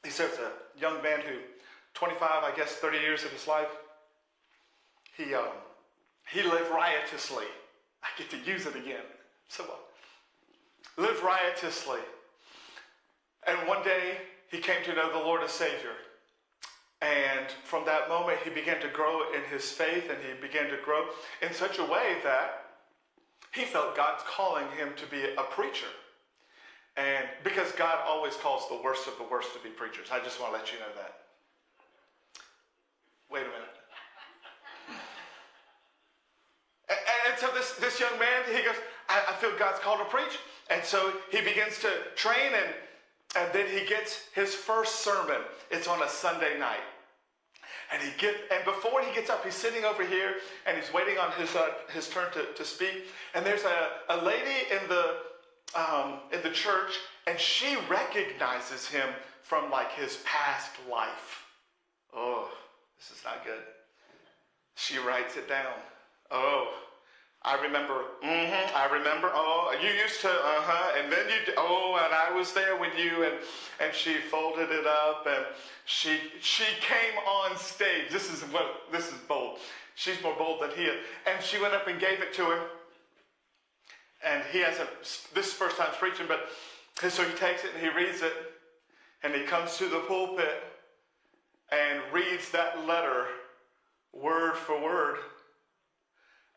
He says a young man who, 25, I guess 30 years of his life, he lived riotously. I get to use it again. So lived riotously. And one day he came to know the Lord as Savior. And from that moment he began to grow in his faith, and he began to grow in such a way that he felt God's calling him to be a preacher. And because God always calls the worst of the worst to be preachers. I just want to let you know that. Wait a minute. And so this young man, he goes, I feel God's called to preach. And so he begins to train, and then he gets his first sermon. It's on a Sunday night. And before he gets up, he's sitting over here, and he's waiting on his turn to speak. And there's a lady in the church, and she recognizes him from like his past life. Oh, this is not good. She writes it down. Oh, I remember. I remember. Oh, you used to. And then you. Oh, and I was there with you. And she folded it up, and she came on stage. This is bold. She's more bold than he is. And she went up and gave it to him. And he hasn't. This is first time preaching, but so he takes it and he reads it, and he comes to the pulpit and reads that letter word for word.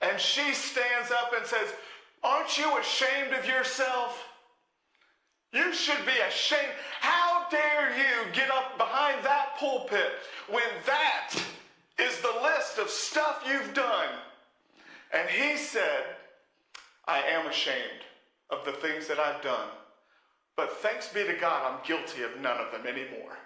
And she stands up and says, "Aren't you ashamed of yourself? You should be ashamed. How dare you get up behind that pulpit when that is the list of stuff you've done?" And he said, "I am ashamed of the things that I've done, but thanks be to God, I'm guilty of none of them anymore."